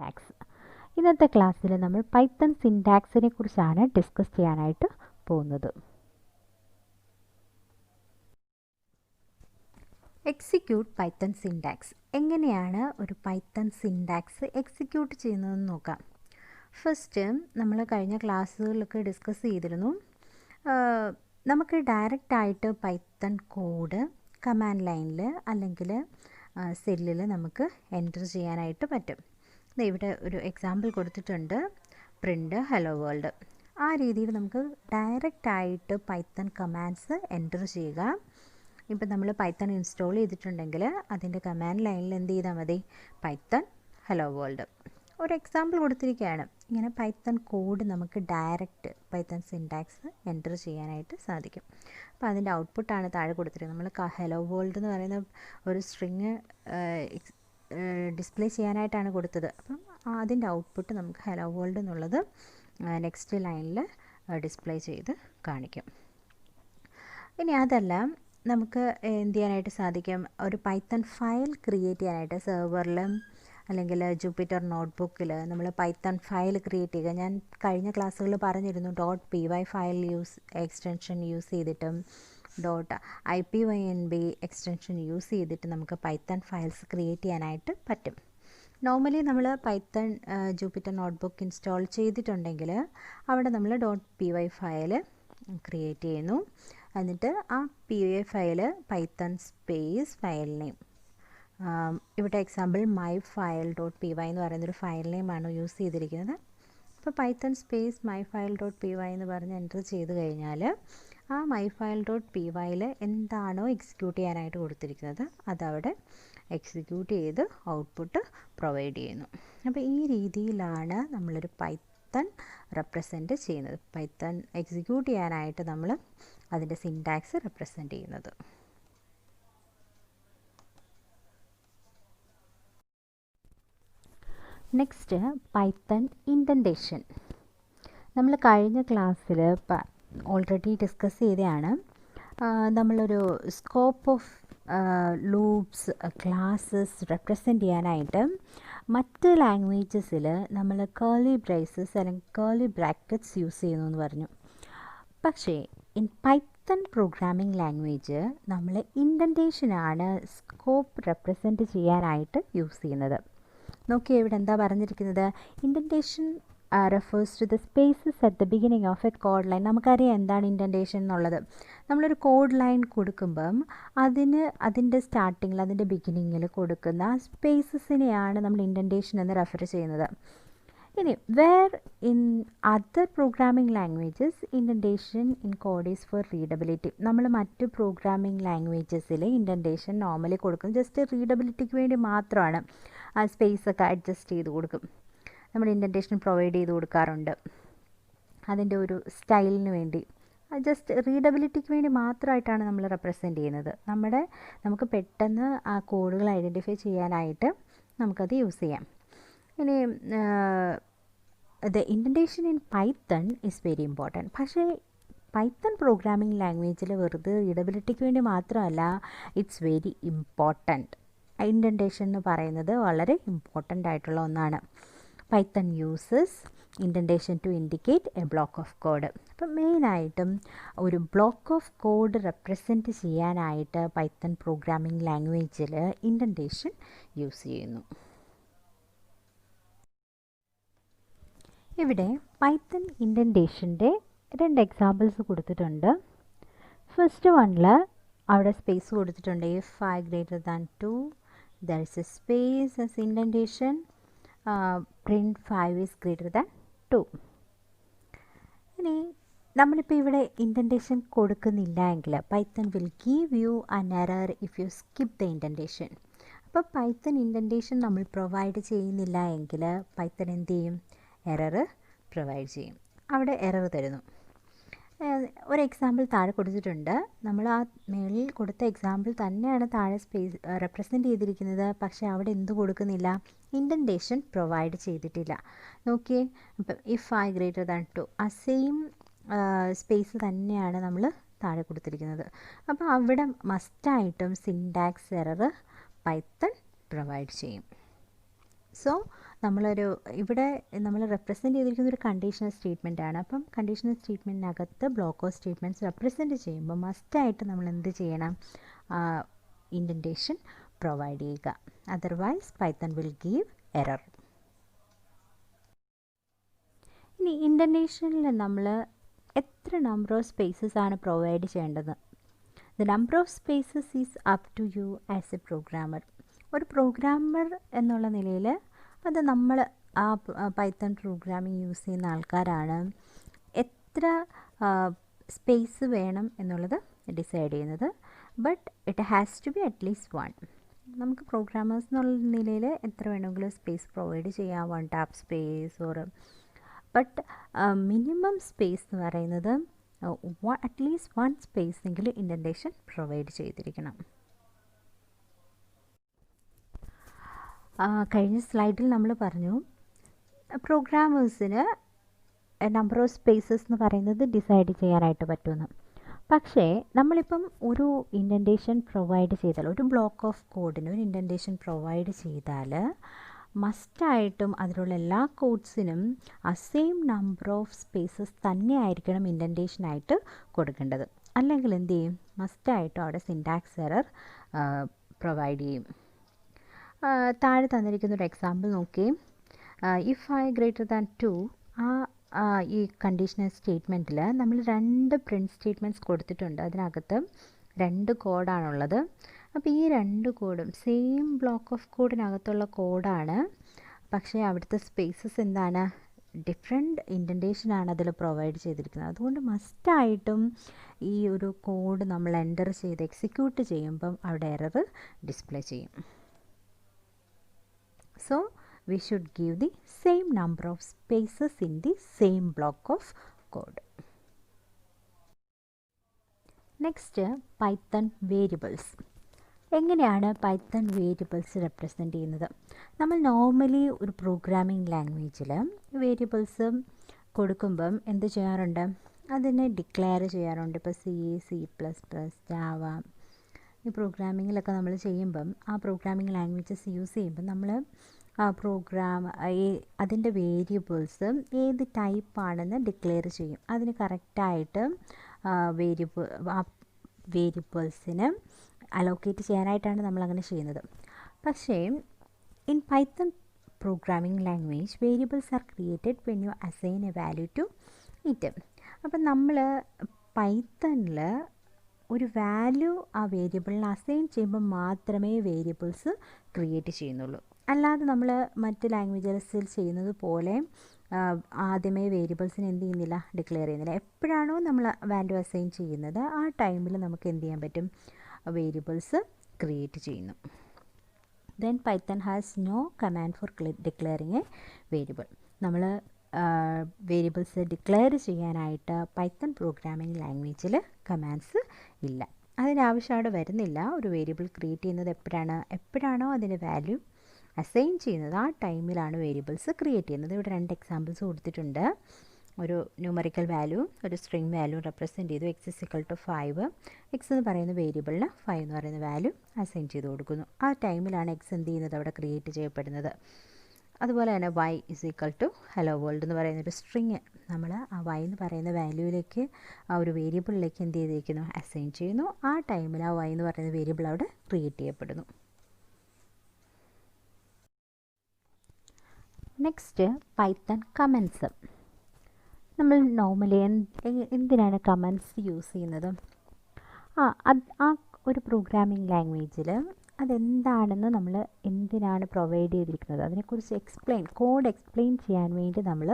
Syntax. ഇന്നത്തെ ക്ലാസ്സിൽ നമ്മൾ പൈത്തൺ സിൻടാക്സിനെ കുറിച്ചാണ് ഡിസ്കസ് ചെയ്യാനായിട്ട് പോകുന്നത്. Execute Python syntax. എങ്ങനെയാണ് ഒരു പൈത്തൺ സിൻടാക്സ് എക്സിക്യൂട്ട് ചെയ്യുന്നതെന്ന് നോക്കാം. ഫസ്റ്റ് നമ്മൾ കഴിഞ്ഞ ക്ലാസ്സുകളിലൊക്കെ ഡിസ്കസ് ചെയ്തിരുന്നു. നമുക്ക് ഡയറക്റ്റായിട്ട് പൈത്തൺ കോഡ് കമാൻഡ് ലൈനിൽ അല്ലെങ്കിൽ സെല്ലിൽ നമുക്ക് എൻറ്റർ ചെയ്യാനായിട്ട് പറ്റും. ഇവിടെ ഒരു എക്സാമ്പിൾ കൊടുത്തിട്ടുണ്ട്, പ്രിൻ്റ് ഹലോ വേൾഡ്. ആ രീതിയിൽ നമുക്ക് ഡയറക്റ്റായിട്ട് പൈത്തൺ കമാൻഡ്സ് എൻറ്റർ ചെയ്യുക. ഇപ്പം നമ്മൾ പൈത്തൺ ഇൻസ്റ്റാൾ ചെയ്തിട്ടുണ്ടെങ്കിൽ അതിൻ്റെ കമാൻഡ് ലൈനിൽ എന്ത് ചെയ്താൽ മതി, പൈത്തൺ ഹലോ വേൾഡ്. ഒരു എക്സാമ്പിൾ കൊടുത്തിരിക്കുകയാണ്. ഇങ്ങനെ പൈത്തൺ കോഡ് നമുക്ക് ഡയറക്റ്റ് പൈത്തൺ സിൻടാക്സ് എൻറ്റർ ചെയ്യാനായിട്ട് സാധിക്കും. അപ്പോൾ അതിൻ്റെ ഔട്ട്പുട്ടാണ് താഴെ കൊടുത്തിരിക്കുന്നത്. നമ്മൾ ഹലോ വേൾഡ് എന്ന് പറയുന്ന ഒരു സ്ട്രിങ് ഡിസ്പ്ലേ ചെയ്യാനായിട്ടാണ് കൊടുത്തത്. അപ്പം അതിൻ്റെ ഔട്ട്പുട്ട് നമുക്ക് ഹലോ വേൾഡ് എന്നുള്ളത് നെക്സ്റ്റ് ലൈനിൽ ഡിസ്പ്ലേ ചെയ്ത് കാണിക്കും. ഇനി അതല്ല, നമുക്ക് എന്ത് ചെയ്യാനായിട്ട് സാധിക്കും, ഒരു പൈത്തൺ ഫയൽ ക്രിയേറ്റ് ചെയ്യാനായിട്ട് സെർവറിലും അല്ലെങ്കിൽ ജൂപ്പിറ്റർ നോട്ട്ബുക്കിൽ നമ്മൾ പൈത്തൺ ഫയൽ ക്രിയേറ്റ് ചെയ്യുക. ഞാൻ കഴിഞ്ഞ ക്ലാസ്സുകളിൽ പറഞ്ഞിരുന്നു, .py ഫയൽ എക്സ്റ്റൻഷൻ യൂസ് ചെയ്തിട്ടും .ipynb എക്സ്റ്റൻഷൻ യൂസ് ചെയ്തിട്ട് നമുക്ക് പൈത്തൺ ഫയൽസ് ക്രിയേറ്റ് ചെയ്യാനായിട്ട് പറ്റും. നോർമലി നമ്മൾ പൈത്തൺ ജൂപ്പിറ്റർ നോട്ട്ബുക്ക് ഇൻസ്റ്റാൾ ചെയ്തിട്ടുണ്ടെങ്കിൽ അവിടെ നമ്മൾ .py ഫയൽ ക്രിയേറ്റ് ചെയ്യുന്നു. എന്നിട്ട് ആ py file Python space file name, ഇവിടെ എക്സാമ്പിൾ myfile.py എന്ന് പറയുന്നൊരു ഫയൽ നെയിമാണ് യൂസ് ചെയ്തിരിക്കുന്നത്. അപ്പോൾ പൈത്തൺ സ്പേസ് myfile.py എന്ന് പറഞ്ഞ് എൻറ്റർ ചെയ്ത് കഴിഞ്ഞാൽ ആ myfile.pyയിൽ എന്താണോ എക്സിക്യൂട്ട് ചെയ്യാനായിട്ട് കൊടുത്തിരിക്കുന്നത് അതവിടെ എക്സിക്യൂട്ട് ചെയ്ത് ഔട്ട്പുട്ട് പ്രൊവൈഡ് ചെയ്യുന്നു. അപ്പോൾ ഈ രീതിയിലാണ് നമ്മളൊരു പൈത്തൺ റെപ്രസെൻറ്റ് ചെയ്യുന്നത്. പൈത്തൺ എക്സിക്യൂട്ട് ചെയ്യാനായിട്ട് നമ്മൾ അതിൻ്റെ സിൻടാക്സ് റെപ്രസെൻറ്റ് ചെയ്യുന്നത്. Next Python indentation. നമ്മൾ കഴിഞ്ഞ ക്ലാസ്സിൽ ഓൾറെഡി ഡിസ്കസ് ചെയ്തതാണ്. നമ്മളൊരു scope of loops classes represent ചെയ്യാനായിട്ട് മറ്റ് ലാംഗ്വേജസിൽ നമ്മൾ കേർലി ബ്രേസസ് അല്ലെങ്കിൽ കേർലി ബ്രാക്കറ്റ്സ് യൂസ് ചെയ്യുന്നു എന്ന് പറഞ്ഞു. പക്ഷേ ഇൻ പൈത്തൺ പ്രോഗ്രാമിംഗ് ലാംഗ്വേജ് നമ്മൾ ഇൻഡൻറ്റേഷനാണ് സ്കോപ്പ് റെപ്രസെൻറ്റ് ചെയ്യാനായിട്ട് യൂസ് ചെയ്യുന്നത്. നോക്കിയേ, ഇവിടെ എന്താ പറഞ്ഞിരിക്കുന്നത്, indentation refers to the spaces at the beginning of a code line. നമുക്കറിയാം എന്താണ് ഇൻഡൻറ്റേഷൻ എന്നുള്ളത്. നമ്മളൊരു കോഡ് ലൈൻ കൊടുക്കുമ്പം അതിൻ്റെ സ്റ്റാർട്ടിങ്ങിൽ അതിൻ്റെ ബിഗിനിങ്ങിൽ കൊടുക്കുന്ന സ്പേസസിനെയാണ് നമ്മൾ ഇൻഡൻറ്റേഷൻ എന്ന് റെഫർ ചെയ്യുന്നത്. ഇനി where in other programming languages indentation in code is for readability. നമ്മൾ മറ്റ് പ്രോഗ്രാമിംഗ് ലാംഗ്വേജസിൽ ഇൻഡൻറ്റേഷൻ നോർമലി കൊടുക്കും ജസ്റ്റ് റീഡബിലിറ്റിക്ക് വേണ്ടി മാത്രമാണ്. ആ സ്പേസൊക്കെ അഡ്ജസ്റ്റ് ചെയ്ത് കൊടുക്കും. നമ്മൾ ഇൻഡൻറ്റേഷൻ പ്രൊവൈഡ് ചെയ്ത് കൊടുക്കാറുണ്ട് അതിൻ്റെ ഒരു സ്റ്റൈലിന് വേണ്ടി. ജസ്റ്റ് റീഡബിലിറ്റിക്ക് വേണ്ടി മാത്രമായിട്ടാണ് നമ്മൾ റെപ്രസെൻറ്റ് ചെയ്യുന്നത്. നമുക്ക് പെട്ടെന്ന് ആ കോഡുകൾ ഐഡൻറ്റിഫൈ ചെയ്യാനായിട്ട് നമുക്കത് യൂസ് ചെയ്യാം. ഇനി the indentation in Python is very important. പക്ഷേ പൈത്തൺ പ്രോഗ്രാമിംഗ് ലാംഗ്വേജിൽ വെറുതെ റീഡബിലിറ്റിക്ക് വേണ്ടി മാത്രമല്ല, ഇറ്റ്സ് വെരി ഇമ്പോർട്ടൻറ്റ്. ഇൻഡൻറ്റേഷൻ എന്ന് പറയുന്നത് വളരെ ഇമ്പോർട്ടൻ്റ് ആയിട്ടുള്ള ഒന്നാണ്. Python uses indentation to indicate a block of code. അപ്പം മെയിനായിട്ടും ഒരു ബ്ലോക്ക് ഓഫ് കോഡ് റെപ്രസെൻറ്റ് ചെയ്യാനായിട്ട് പൈത്തൺ പ്രോഗ്രാമിംഗ് ലാംഗ്വേജിൽ ഇൻഡൻറ്റേഷൻ യൂസ് ചെയ്യുന്നു. ഇവിടെ പൈത്തൺ ഇൻഡൻറ്റേഷൻ്റെ 2 എക്സാമ്പിൾസ് കൊടുത്തിട്ടുണ്ട്. ഫസ്റ്റ് വണ്ണിൽ അവിടെ സ്പേസ് കൊടുത്തിട്ടുണ്ട്. if I greater than 2 there is a space as indentation, print 5 is greater than 2. ഇനി നമ്മളിപ്പോൾ ഇവിടെ ഇൻഡൻറ്റേഷൻ കൊടുക്കുന്നില്ല എങ്കിൽ പൈത്തൺ വിൽ ഗീവ് യു അൻ error if you skip the indentation. അപ്പോൾ പൈത്തൺ ഇൻഡൻറ്റേഷൻ നമ്മൾ പ്രൊവൈഡ് ചെയ്യുന്നില്ല എങ്കിൽ പൈത്തൺ എന്ത് ചെയ്യും, എറർ പ്രൊവൈഡ് ചെയ്യും, അവിടെ എറർ തരുന്നു. ഒരു എക്സാമ്പിൾ താഴെ കൊടുത്തിട്ടുണ്ട്. നമ്മൾ ആ മേളിൽ കൊടുത്ത എക്സാമ്പിൾ തന്നെയാണ് താഴെ സ്പേസ് റെപ്രസെൻറ്റ് ചെയ്തിരിക്കുന്നത്. പക്ഷേ അവിടെ എന്ത് കൊടുക്കുന്നില്ല, ഇൻഡൻറ്റേഷൻ പ്രൊവൈഡ് ചെയ്തിട്ടില്ല. നോക്കിയേ, ഇപ്പം if I greater than 2 ആ സെയിം സ്പേസ് തന്നെയാണ് നമ്മൾ താഴെ കൊടുത്തിരിക്കുന്നത്. അപ്പോൾ അവിടെ മസ്റ്റായിട്ടും സിൻടാക്സ് എറർ പൈത്തൺ പ്രൊവൈഡ് ചെയ്യും. സോ ഇവിടെ നമ്മൾ റെപ്രസെൻ്റ് ചെയ്തിരിക്കുന്ന ഒരു കണ്ടീഷണൽ സ്റ്റേറ്റ്മെൻ്റ് ആണ്. അപ്പം കണ്ടീഷണൽ സ്റ്റേറ്റ്മെൻറ്റിനകത്ത് ബ്ലോക്ക് ഓഫ് സ്റ്റേറ്റ്മെൻറ്റ്സ് റെപ്രസെൻ്റ് ചെയ്യുമ്പോൾ മസ്റ്റായിട്ട് നമ്മൾ എന്ത് ചെയ്യണം? ഇൻഡൻറ്റേഷൻ പ്രൊവൈഡ് ചെയ്യുക. Otherwise Python will give error. ഇനി ഇൻഡൻറ്റേഷനിൽ നമ്മൾ എത്ര നമ്പർ ഓഫ് സ്പേസസ് ആണ് പ്രൊവൈഡ് ചെയ്യേണ്ടത്? The number of spaces is up to you as a programmer. ഒരു പ്രോഗ്രാമർ എന്നുള്ള നിലയിൽ അത് നമ്മൾ ആ പൈത്തൺ പ്രോഗ്രാമിംഗ് യൂസ് ചെയ്യുന്ന ആൾക്കാരാണ് എത്ര സ്പേസ് വേണം എന്നുള്ളത് ഡിസൈഡ് ചെയ്യുന്നത്. But it has to be at least 1. നമുക്ക് പ്രോഗ്രാമേഴ്സ് എന്നുള്ള നിലയിൽ എത്ര വേണമെങ്കിലും സ്പേസ് പ്രൊവൈഡ് ചെയ്യാം, 1 tab space or. But minimum space എന്ന് പറയുന്നത് അറ്റ്ലീസ്റ്റ് 1 സ്പേസ് എങ്കിലും ഇൻഡൻറ്റേഷൻ പ്രൊവൈഡ് ചെയ്തിരിക്കണം. കഴിഞ്ഞ സ്ലൈഡിൽ നമ്മൾ പറഞ്ഞു പ്രോഗ്രാമേഴ്സിന് നമ്പർ ഓഫ് സ്പേസസ് എന്ന് പറയുന്നത് ഡിസൈഡ് ചെയ്യാനായിട്ട് പറ്റുമെന്ന്. പക്ഷേ നമ്മളിപ്പം ഒരു ഇൻഡൻറ്റേഷൻ പ്രൊവൈഡ് ചെയ്താൽ, ഒരു ബ്ലോക്ക് ഓഫ് കോഡിന് ഒരു ഇൻഡൻറ്റേഷൻ പ്രൊവൈഡ് ചെയ്താൽ മസ്റ്റായിട്ടും അതിലുള്ള എല്ലാ കോഡ്സിനും സെയിം നമ്പർ ഓഫ് സ്പേസസ് തന്നെ ആയിരിക്കണം ഇൻഡൻറ്റേഷനായിട്ട് കൊടുക്കേണ്ടത്. അല്ലെങ്കിൽ എന്ത് ചെയ്യും? മസ്റ്റായിട്ടും അവിടെ സിൻടാക്സ് എറർ പ്രൊവൈഡ് ചെയ്യും. താഴെ തന്നിരിക്കുന്നൊരു എക്സാമ്പിൾ നോക്കി. ഇഫ് ഐ ഗ്രേറ്റർ ദാൻ 2 ഈ കണ്ടീഷണൽ സ്റ്റേറ്റ്മെൻറ്റിൽ നമ്മൾ 2 പ്രിൻറ്റ് സ്റ്റേറ്റ്മെൻറ്റ്സ് കൊടുത്തിട്ടുണ്ട്. അതിനകത്ത് 2 കോഡാണുള്ളത്. അപ്പോൾ ഈ 2 കോഡും സെയിം ബ്ലോക്ക് ഓഫ് കോഡിനകത്തുള്ള കോഡാണ്. പക്ഷേ അവിടുത്തെ സ്പേസസ് എന്താണ്? ഡിഫറെൻറ്റ് ഇൻഡൻറ്റേഷനാണ് അതിൽ പ്രൊവൈഡ് ചെയ്തിരിക്കുന്നത്. അതുകൊണ്ട് മസ്റ്റായിട്ടും ഈ ഒരു കോഡ് നമ്മൾ എൻ്റർ ചെയ്ത് എക്സിക്യൂട്ട് ചെയ്യുമ്പം അവിടെ എറർ ഡിസ്പ്ലേ ചെയ്യും. So we should give the same number of spaces in the same block of code. Next, Python variables. എങ്ങനെയാണ് പൈത്തൺ വേരിയബിൾസ് റെപ്രസെൻ്റ് ചെയ്യുന്നത്? നമ്മൾ നോർമലി ഒരു പ്രോഗ്രാമിംഗ് ലാംഗ്വേജിൽ വേരിയബിൾസ് കൊടുക്കുമ്പം എന്ത് ചെയ്യാറുണ്ട്? അതിനെ ഡിക്ലെയർ ചെയ്യാറുണ്ട്. ഇപ്പോൾ C++, ജാവ ഈ പ്രോഗ്രാമിങ്ങിലൊക്കെ നമ്മൾ ചെയ്യുമ്പം ആ പ്രോഗ്രാമിംഗ് ലാംഗ്വേജസ് യൂസ് ചെയ്യുമ്പം നമ്മൾ ആ പ്രോഗ്രാം അതിൻ്റെ വേരിയബിൾസ് ഏത് ടൈപ്പാണെന്ന് ഡിക്ലെയർ ചെയ്യും. അതിന് കറക്റ്റായിട്ട് വേരിയബിൾസിന് അലോക്കേറ്റ് ചെയ്യാനായിട്ടാണ് നമ്മളങ്ങനെ ചെയ്യുന്നത്. പക്ഷേ in Python programming language variables are created when you assign a value to it. അപ്പം നമ്മൾ പൈത്തണിൽ ഒരു വാല്യൂ ആ വേരിയബിളിന് അസൈൻ ചെയ്യുമ്പോൾ മാത്രമേ വേരിയബിൾസ് ക്രിയേറ്റ് ചെയ്യുന്നുള്ളൂ. അല്ലാതെ നമ്മൾ മറ്റ് ലാംഗ്വേജസിൽ ചെയ്യുന്നത് പോലെ ആദ്യമേ വേരിയബിൾസിന് എന്ത് ചെയ്യുന്നില്ല? ഡിക്ലെയർ ചെയ്യുന്നില്ല. എപ്പോഴാണോ നമ്മൾ വാല്യൂ അസൈൻ ചെയ്യുന്നത് ആ ടൈമിൽ നമുക്ക് എന്ത് ചെയ്യാൻ പറ്റും? വേരിയബിൾസ് ക്രിയേറ്റ് ചെയ്യുന്നു. Then Python has no command for declaring a variable. നമ്മൾ വേരിയബിൾസ് ഡിക്ലെയർ ചെയ്യാനായിട്ട് പൈത്തൺ പ്രോഗ്രാമിംഗ് ലാംഗ്വേജിൽ കമാൻഡ്സ് ഇല്ല. അതിൻ്റെ ആവശ്യം അവിടെ വരുന്നില്ല. ഒരു വേരിയബിൾ ക്രിയേറ്റ് ചെയ്യുന്നത് എപ്പോഴാണോ അതിൻ്റെ വാല്യൂ അസൈൻ ചെയ്യുന്നത് ആ ടൈമിലാണ് വേരിയബിൾസ് ക്രിയേറ്റ് ചെയ്യുന്നത്. ഇവിടെ 2 എക്സാമ്പിൾസ് കൊടുത്തിട്ടുണ്ട്. ഒരു ന്യൂമറിക്കൽ വാല്യൂ ഒരു സ്ട്രിംഗ് വാല്യൂ റെപ്രസെൻ്റ് ചെയ്തു. x=5. x എന്ന് പറയുന്ന വേരിയബിളിന് 5 എന്ന് പറയുന്ന വാല്യൂ അസൈൻ ചെയ്ത് കൊടുക്കുന്നു. ആ ടൈമിലാണ് എക്സ് എന്ത് ചെയ്യുന്നത്? അവിടെ ക്രിയേറ്റ് ചെയ്യപ്പെടുന്നത്. അതുപോലെ തന്നെ y=hello world എന്ന് പറയുന്നൊരു സ്ട്രിങ് നമ്മൾ ആ y എന്ന് പറയുന്ന വാല്യൂവിലേക്ക് ആ ഒരു വേരിയബിളിലേക്ക് എന്ത് ചെയ്തിരിക്കുന്നു? അസൈൻ ചെയ്യുന്നു. ആ ടൈമിൽ ആ y എന്ന് പറയുന്ന വേരിയബിൾ അവിടെ ക്രിയേറ്റ് ചെയ്യപ്പെടുന്നു. Next Python comments. നമ്മൾ നോർമലി എന്തിനാണ് കമൻസ് യൂസ് ചെയ്യുന്നത്? ആ ഒരു പ്രോഗ്രാമിംഗ് ലാംഗ്വേജിൽ അതെന്താണെന്ന് നമ്മൾ എന്തിനാണ് പ്രൊവൈഡ് ചെയ്തിരിക്കുന്നത് അതിനെക്കുറിച്ച് കോഡ് എക്സ്പ്ലെയിൻ ചെയ്യാൻ വേണ്ടി നമ്മൾ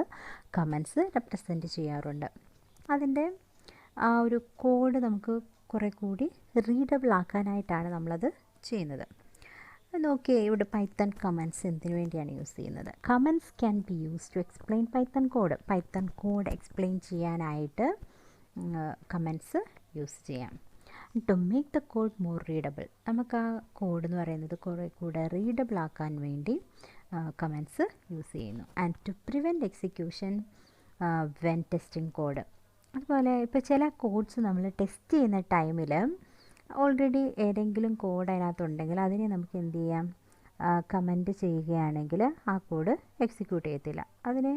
കമൻസ് റെപ്രസെൻ്റ് ചെയ്യാറുണ്ട്. അതിൻ്റെ ആ ഒരു കോഡ് നമുക്ക് കുറേ കൂടി റീഡബിൾ ആക്കാനായിട്ടാണ് നമ്മളത് ചെയ്യുന്നത്. നോക്കിയേ, ഇവിടെ പൈത്തൺ കമൻസ് എന്തിനു വേണ്ടിയാണ് യൂസ് ചെയ്യുന്നത്? Comments can be use to explain Python code. Python code explain ചെയ്യാനായിട്ട് കമൻസ് യൂസ് ചെയ്യാം. To make the code more readable, നമുക്ക് ആ കോഡ് എന്ന് പറയുന്നത് കുറേ കൂടെ റീഡബിൾ ആക്കാൻ വേണ്ടി കമൻസ് യൂസ് ചെയ്യുന്നു. And to prevent execution when testing code. അതുപോലെ ഇപ്പോൾ ചില കോഡ്സ് നമ്മൾ ടെസ്റ്റ് ചെയ്യുന്ന ടൈമിൽ ഓൾറെഡി ഏതെങ്കിലും കോഡ് അതിനകത്തുണ്ടെങ്കിൽ അതിനെ നമുക്ക് എന്ത് ചെയ്യാം? കമൻറ്റ് ചെയ്യുകയാണെങ്കിൽ ആ കോഡ് എക്സിക്യൂട്ട് ചെയ്യത്തില്ല. അതിനെ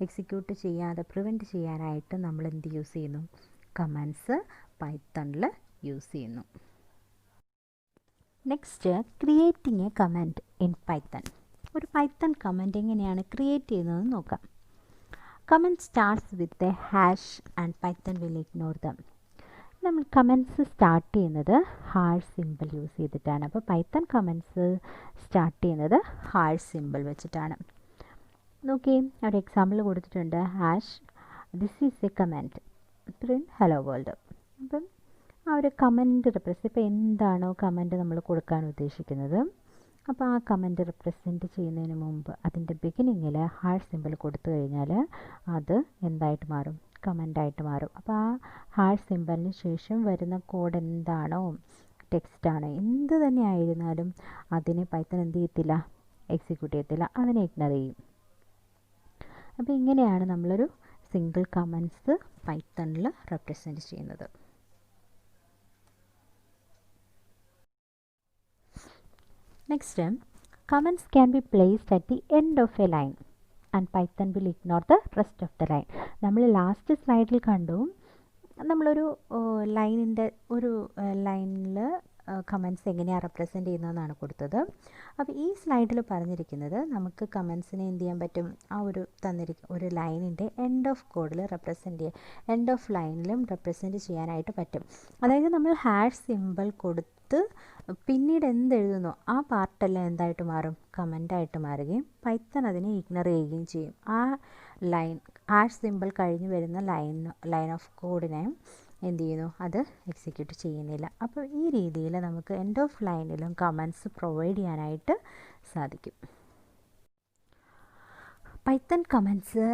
എക്സിക്യൂട്ട് ചെയ്യാതെ പ്രിവെൻറ്റ് ചെയ്യാനായിട്ട് നമ്മൾ എന്ത് യൂസ് ചെയ്യുന്നു? കമാൻഡ്സ് പൈത്തണിൽ യൂസ് ചെയ്യുന്നു. Next, creating A comment in Python. ഒരു പൈത്തൺ കമൻറ്റ് എങ്ങനെയാണ് ക്രിയേറ്റ് ചെയ്യുന്നതെന്ന് നോക്കാം. Comment starts with a hash and Python will ignore dum. നമ്മൾ കമൻറ്റ്സ് സ്റ്റാർട്ട് ചെയ്യുന്നത് ഹാഷ് സിമ്പിൾ യൂസ് ചെയ്തിട്ടാണ്. അപ്പോൾ പൈത്തൺ കമൻറ്റ്സ് സ്റ്റാർട്ട് ചെയ്യുന്നത് ഹാഷ് സിമ്പിൾ വെച്ചിട്ടാണ്. നോക്കി, ഒരു എക്സാമ്പിൾ കൊടുത്തിട്ടുണ്ട്. Hash this is A comment print hello world. അപ്പം ആ ഒരു കമൻറ്റ് ഇപ്പോൾ എന്താണോ കമൻറ്റ് നമ്മൾ കൊടുക്കാൻ ഉദ്ദേശിക്കുന്നത്, അപ്പോൾ ആ കമൻറ്റ് റെപ്രസെൻറ്റ് ചെയ്യുന്നതിന് മുമ്പ് അതിൻ്റെ ബിഗിനിങ്ങിൽ ഹാഷ് സിമ്പിൾ കൊടുത്തു കഴിഞ്ഞാൽ അത് എന്തായിട്ട് മാറും? കമൻ്റായിട്ട് മാറും. അപ്പോൾ ആ ഹാഷ് സിമ്പിളിന് ശേഷം വരുന്ന കോഡ് എന്താണോ, ടെക്സ്റ്റാണോ, എന്ത് തന്നെ ആയിരുന്നാലും അതിനെ പൈത്തൺ എന്ത് ചെയ്യത്തില്ല? എക്സിക്യൂട്ട് ചെയ്യത്തില്ല, അതിനെ ഇഗ്നോർ ചെയ്യും. അപ്പോൾ ഇങ്ങനെയാണ് നമ്മളൊരു സിംഗിൾ കമൻറ്റ്സ് പൈത്തണിൽ റെപ്രസെൻറ്റ് ചെയ്യുന്നത്. Next, comments can be placed at the end of A line and Python will ignore the rest of the line. നമ്മൾ ലാസ്റ്റ് സ്ലൈഡിൽ കണ്ടു, നമ്മളൊരു ലൈനിൽ കമൻറ്റ്സ് എങ്ങനെയാണ് റെപ്രസെൻറ്റ് ചെയ്യുന്നതെന്നാണ് കൊടുത്തത്. അപ്പോൾ ഈ സ്ലൈഡിൽ പറഞ്ഞിരിക്കുന്നത് നമുക്ക് കമൻറ്റ്സിനെ എന്ത് ചെയ്യാൻ പറ്റും? ആ ഒരു ഒരു ലൈനിൻ്റെ എൻഡ് ഓഫ് കോഡിൽ എൻഡ് ഓഫ് ലൈനിലും റെപ്രസെൻറ്റ് ചെയ്യാനായിട്ട് പറ്റും. അതായത് നമ്മൾ ഹാഷ് സിമ്പിൾ കൊടുത്ത് പിന്നീട് എന്തെഴുതുന്നോ ആ പാർട്ടെല്ലാം എന്തായിട്ട് മാറും? കമൻ്റായിട്ട് മാറുകയും പൈത്തൺ അതിനെ ഇഗ്നോർ ചെയ്യുകയും ചെയ്യും. ആ ഹാഷ് സിമ്പിൾ കഴിഞ്ഞ് വരുന്ന ലൈൻ ഓഫ് കോഡിനെ എന്ത് ചെയ്യുന്നു? അത് എക്സിക്യൂട്ട് ചെയ്യുന്നില്ല. അപ്പോൾ ഈ രീതിയിൽ നമുക്ക് എൻഡ് ഓഫ് ലൈനിലും കമൻറ്റ്സ് പ്രൊവൈഡ് ചെയ്യാനായിട്ട് സാധിക്കും. പൈത്തൺ കമൻറ്റ്സ്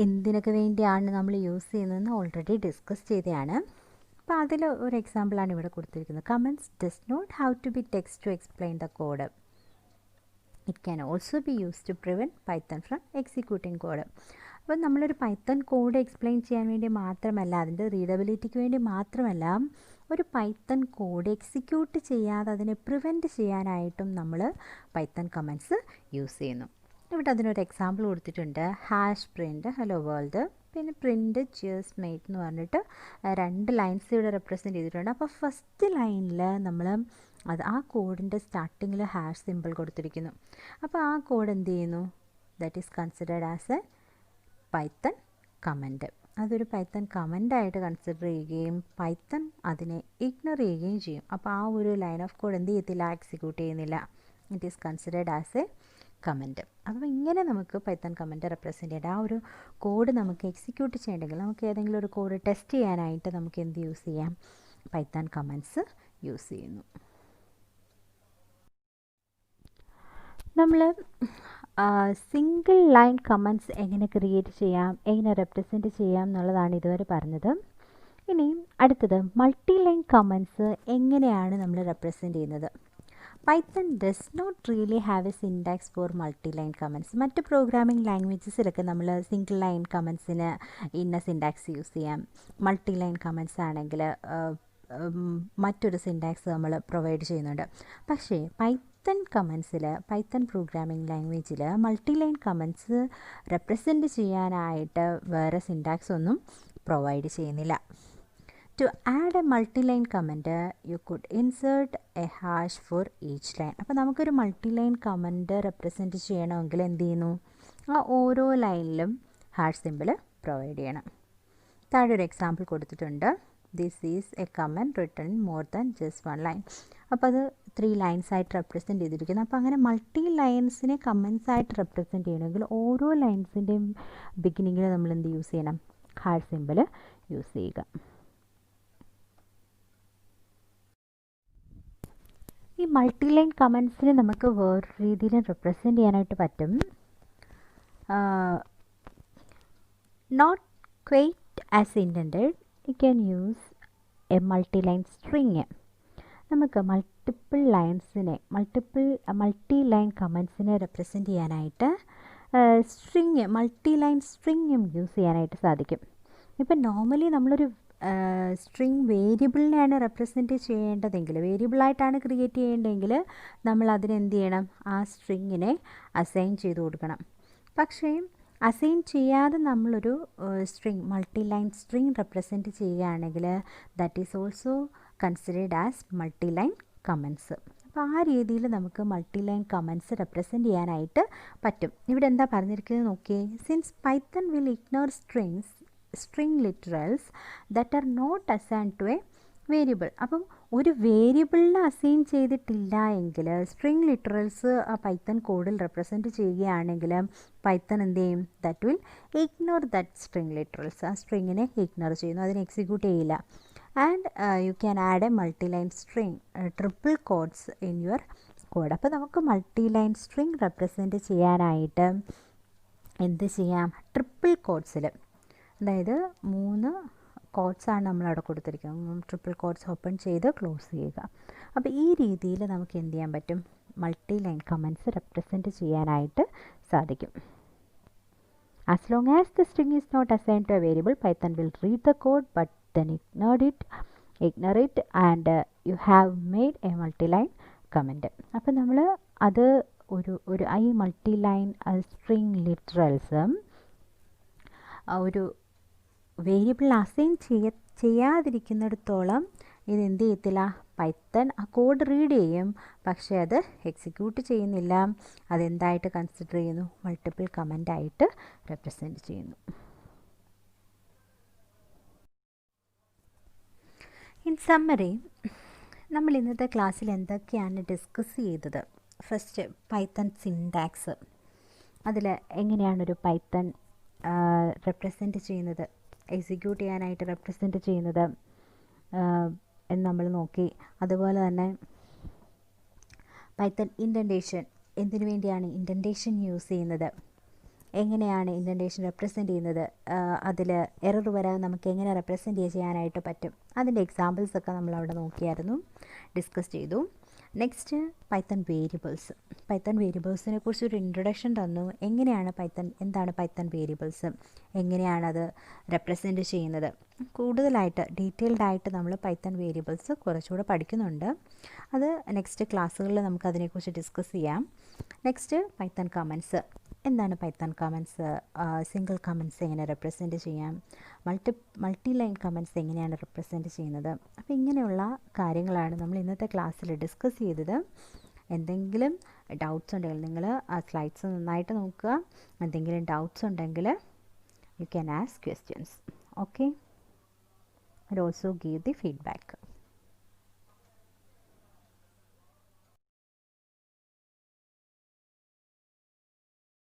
എന്തിനൊക്കെ വേണ്ടിയാണ് നമ്മൾ യൂസ് ചെയ്യുന്നതെന്ന് ഓൾറെഡി ഡിസ്കസ് ചെയ്തതാണ്. അപ്പോൾ അതിൽ ഒരു എക്സാമ്പിളാണ് ഇവിടെ കൊടുത്തിരിക്കുന്നത്. Comments does not have to be text to explain the code. It can also be use to prevent Python from executing code. അപ്പോൾ നമ്മളൊരു പൈത്തൺ കോഡ് എക്സ്പ്ലെയിൻ ചെയ്യാൻ വേണ്ടി മാത്രമല്ല, അതിൻ്റെ റീഡബിലിറ്റിക്ക് വേണ്ടി മാത്രമല്ല, ഒരു പൈത്തൺ കോഡ് എക്സിക്യൂട്ട് ചെയ്യാതെ അതിനെ പ്രിവെൻറ്റ് ചെയ്യാനായിട്ടും നമ്മൾ പൈത്തൺ കമൻറ്റ്സ് യൂസ് ചെയ്യുന്നു. ഇവിടെ അതിനൊരു എക്സാമ്പിൾ കൊടുത്തിട്ടുണ്ട്. ഹാഷ് പ്രിൻറ്റ് ഹലോ വേൾഡ്, പിന്നെ പ്രിൻറ്റ് ചിയേഴ്സ് മേറ്റ് എന്ന് പറഞ്ഞിട്ട് 2 ലൈൻസ് ഇവിടെ റെപ്രസെൻറ്റ് ചെയ്തിട്ടുണ്ട്. അപ്പോൾ ഫസ്റ്റ് ലൈനിൽ നമ്മൾ ആ കോഡിൻ്റെ സ്റ്റാർട്ടിങ്ങിൽ ഹാഷ് സിമ്പിൾ കൊടുത്തിരിക്കുന്നു. അപ്പോൾ ആ കോഡ് എന്ത് ചെയ്യുന്നു? That is considered as A Python comment. അതൊരു പൈത്തൺ കമൻ്റായിട്ട് കൺസിഡർ ചെയ്യുകയും പൈത്തൺ അതിനെ ഇഗ്നോർ ചെയ്യുകയും ചെയ്യും. അപ്പോൾ ആ ഒരു ലൈൻ ഓഫ് കോഡ് എന്ത് ചെയ്യത്തില്ല? എക്സിക്യൂട്ട് ചെയ്യുന്നില്ല. It is considered as A comment. അപ്പോൾ ഇങ്ങനെ നമുക്ക് പൈത്തൺ കമൻറ്റ് റെപ്രസെൻറ്റ് ചെയ്യേണ്ട ആ ഒരു കോഡ് നമുക്ക് എക്സിക്യൂട്ട് ചെയ്യണമെങ്കിൽ, നമുക്ക് ഏതെങ്കിലും ഒരു കോഡ് ടെസ്റ്റ് ചെയ്യാനായിട്ട് നമുക്ക് എന്ത് യൂസ് ചെയ്യാം? പൈത്തൺ കമൻറ്റ്സ് യൂസ് ചെയ്യുന്നു. നമ്മൾ സിംഗിൾ ലൈൻ കമൻറ്റ്സ് എങ്ങനെ ക്രിയേറ്റ് ചെയ്യാം, എങ്ങനെ റെപ്രസെൻറ്റ് ചെയ്യാം എന്നുള്ളതാണ് ഇതുവരെ പറഞ്ഞത്. ഇനി അടുത്തത് മൾട്ടി ലൈൻ കമൻറ്റ്സ് എങ്ങനെയാണ് നമ്മൾ റെപ്രസെൻറ്റ് ചെയ്യുന്നത്. Python does not really have a syntax for multi line comments. മറ്റ് പ്രോഗ്രാമിംഗ് ലാംഗ്വേജസിലൊക്കെ നമ്മൾ സിംഗിൾ ലൈൻ കമൻറ്റ്സിന് ഇന്ന സിൻടാക്സ് യൂസ് ചെയ്യാം. മൾട്ടി ലൈൻ കമൻറ്റ്സ് ആണെങ്കിൽ മറ്റൊരു സിൻടാക്സ് നമ്മൾ പ്രൊവൈഡ് ചെയ്യുന്നുണ്ട്. പക്ഷേ പൈത്തൺ പ്രോഗ്രാമിംഗ് ലാംഗ്വേജിൽ മൾട്ടി ലൈൻ കമൻറ്റ്സ് റെപ്രസെൻറ്റ് ചെയ്യാനായിട്ട് വേറെ സിൻടാക്സ് ഒന്നും പ്രൊവൈഡ് ചെയ്യുന്നില്ല. To add a multi-line comment, you could insert a hash for each line. അപ്പോൾ നമുക്കൊരു മൾട്ടി ലൈൻ കമൻറ്റ് റെപ്രസെൻറ്റ് ചെയ്യണമെങ്കിൽ എന്ത് ചെയ്യുന്നു? ആ ഓരോ ലൈനിലും ഹാഷ് സിമ്പിൾ പ്രൊവൈഡ് ചെയ്യണം. താഴെ ഒരു എക്സാമ്പിൾ കൊടുത്തിട്ടുണ്ട്. This is A comment written more than just 1 line. അപ്പോൾ അത് 3 ലൈൻസ് ആയിട്ട് റെപ്രസെൻറ്റ് ചെയ്തിരിക്കുന്നു. അപ്പോൾ അങ്ങനെ മൾട്ടി ലൈൻസിനെ കമൻറ്റ്സ് ആയിട്ട് റെപ്രസെൻറ്റ് ചെയ്യണമെങ്കിൽ ഓരോ ലൈൻസിൻ്റെയും ബിഗിനിങ്ങിൽ നമ്മൾ എന്ത് യൂസ് ചെയ്യണം? ഹാഷ് സിമ്പിൾ യൂസ് ചെയ്യുക. ഈ മൾട്ടി ലൈൻ കമൻറ്റ്സിനെ നമുക്ക് വേറെ രീതിയിൽ റെപ്രസെൻറ്റ് ചെയ്യാനായിട്ട് പറ്റും. Not quite as intended, you can use a multi line string. നമുക്ക് മൾട്ടി ലൈൻ കമൻറ്റ്സിനെ റെപ്രസെൻറ്റ് ചെയ്യാനായിട്ട് മൾട്ടി ലൈൻ സ്ട്രിങ്ങും യൂസ് ചെയ്യാനായിട്ട് സാധിക്കും. ഇപ്പം നോർമലി നമ്മളൊരു സ്ട്രിങ് വേരിയബിളിനെയാണ് റെപ്രസെൻറ്റ് ചെയ്യേണ്ടതെങ്കിൽ, വേരിയബിളായിട്ടാണ് ക്രിയേറ്റ് ചെയ്യേണ്ടതെങ്കിൽ നമ്മൾ അതിനെന്ത് ചെയ്യണം, ആ സ്ട്രിങ്ങിനെ അസൈൻ ചെയ്ത് കൊടുക്കണം. പക്ഷേ അസൈൻ ചെയ്യാതെ നമ്മളൊരു string, multi line string represent ചെയ്യുകയാണെങ്കിൽ that is also considered as multi line comments. അപ്പോൾ ആ രീതിയിൽ നമുക്ക് മൾട്ടി ലൈൻ കമൻസ് റെപ്രസെൻറ്റ് ചെയ്യാനായിട്ട് പറ്റും. ഇവിടെ എന്താ പറഞ്ഞിരിക്കുന്നത് നോക്കിയേ. Since Python will ignore string literals that are not assign to a variable. അപ്പം ഒരു വേരിയബിളിൽ അസൈൻ ചെയ്തിട്ടില്ല എങ്കിൽ സ്ട്രിങ് ലിറ്ററൽസ് ആ പൈത്തൺ കോഡിൽ റെപ്രസെൻറ്റ് ചെയ്യുകയാണെങ്കിൽ പൈത്തൺ എന്ത് ചെയ്യും, that will ignore that string literals. ആ സ്ട്രിങ്ങിനെ ഇഗ്നോർ ചെയ്യുന്നു, അതിനെ എക്സിക്യൂട്ട് ചെയ്യില്ല. And you can add a multi line string triple quotes in your code. അപ്പോൾ നമുക്ക് മൾട്ടി ലൈൻ സ്ട്രിങ് റെപ്രസെൻറ്റ് ചെയ്യാനായിട്ട് എന്ത് ചെയ്യാം, ട്രിപ്പിൾ കോഡ്സിൽ, അതായത് 3 കോഡ്സാണ് നമ്മളവിടെ കൊടുത്തിരിക്കുന്നത്. ട്രിപ്പിൾ കോഡ്സ് ഓപ്പൺ ചെയ്ത് ക്ലോസ് ചെയ്യുക. അപ്പോൾ ഈ രീതിയിൽ നമുക്ക് എന്ത് ചെയ്യാൻ പറ്റും, മൾട്ടി ലൈൻ കമൻസ് റെപ്രസെൻറ്റ് ചെയ്യാനായിട്ട് സാധിക്കും. As long as the string is not assign to a variable Python will read the code but then ignore it and you have made a multi-line comment. അപ്പോൾ നമ്മൾ അത് ഒരു ഈ multi line string literals ഒരു variable assign ചെയ്യാതിരിക്കുന്നിടത്തോളം ഇതെന്ത് ചെയ്യത്തില്ല, Python ആ code read ചെയ്യും, പക്ഷേ അത് എക്സിക്യൂട്ട് ചെയ്യുന്നില്ല. അതെന്തായിട്ട് കൺസിഡർ ചെയ്യുന്നു, മൾട്ടിപ്പിൾ കമൻ്റായിട്ട് റെപ്രസെൻറ്റ് ചെയ്യുന്നു. ഇൻ സമ്മറി, നമ്മൾ ഇന്നത്തെ ക്ലാസ്സിൽ എന്തൊക്കെയാണ് ഡിസ്കസ് ചെയ്തത്. ഫസ്റ്റ് പൈത്തൺ സിൻടാക്സ്, അതിൽ എങ്ങനെയാണൊരു പൈത്തൺ റെപ്രസെൻറ്റ് ചെയ്യുന്നത്, എക്സിക്യൂട്ട് ചെയ്യാനായിട്ട് റെപ്രസെൻറ്റ് ചെയ്യുന്നത് എന്ന് നമ്മൾ നോക്കി. അതുപോലെ തന്നെ പൈത്തൺ ഇൻഡൻറ്റേഷൻ, എന്തിനു വേണ്ടിയാണ് ഇൻഡൻറ്റേഷൻ യൂസ് ചെയ്യുന്നത്, എങ്ങനെയാണ് ഇൻഡൻറ്റേഷൻ റെപ്രസെൻറ്റ് ചെയ്യുന്നത്, അതിൽ എറർ വരാതെ നമുക്ക് എങ്ങനെ റെപ്രസെൻറ്റ് ചെയ്യാനായിട്ട് പറ്റും, അതിൻ്റെ എക്സാമ്പിൾസൊക്കെ നമ്മളവിടെ നോക്കിയായിരുന്നു, ഡിസ്കസ് ചെയ്തു. Next Python variables. പൈത്തൺ വേരിയബിൾസിനെ കുറിച്ച് ഒരു ഇൻട്രൊഡക്ഷൻ തന്നു. എന്താണ് പൈത്തൺ വേരിയബിൾസ്, എങ്ങനെയാണത് റെപ്രസെൻറ്റ് ചെയ്യുന്നത്, കൂടുതലായിട്ട് ഡീറ്റെയിൽഡായിട്ട് നമ്മൾ പൈത്തൺ വേരിയബിൾസ് കുറച്ചുകൂടെ പഠിക്കുന്നുണ്ട്. അത് നെക്സ്റ്റ് ക്ലാസ്സുകളിൽ നമുക്കതിനെക്കുറിച്ച് ഡിസ്കസ് ചെയ്യാം. Next Python comments. എന്താണ് പൈത്തൺ കമൻസ്, സിംഗിൾ കമൻസ് എങ്ങനെ റെപ്രസെൻറ്റ് ചെയ്യാം, മൾട്ടി ലൈൻ കമൻസ് എങ്ങനെയാണ് റെപ്രസെൻറ്റ് ചെയ്യുന്നത്. അപ്പോൾ ഇങ്ങനെയുള്ള കാര്യങ്ങളാണ് നമ്മൾ ഇന്നത്തെ ക്ലാസ്സിൽ ഡിസ്കസ് ചെയ്തത്. എന്തെങ്കിലും ഡൗട്ട്സ് ഉണ്ടെങ്കിൽ നിങ്ങൾ ആ സ്ലൈഡ്സ് നന്നായിട്ട് നോക്കുക. എന്തെങ്കിലും ഡൗട്ട്സ് ഉണ്ടെങ്കിൽ you can ask questions. Okay, and also give the feedback.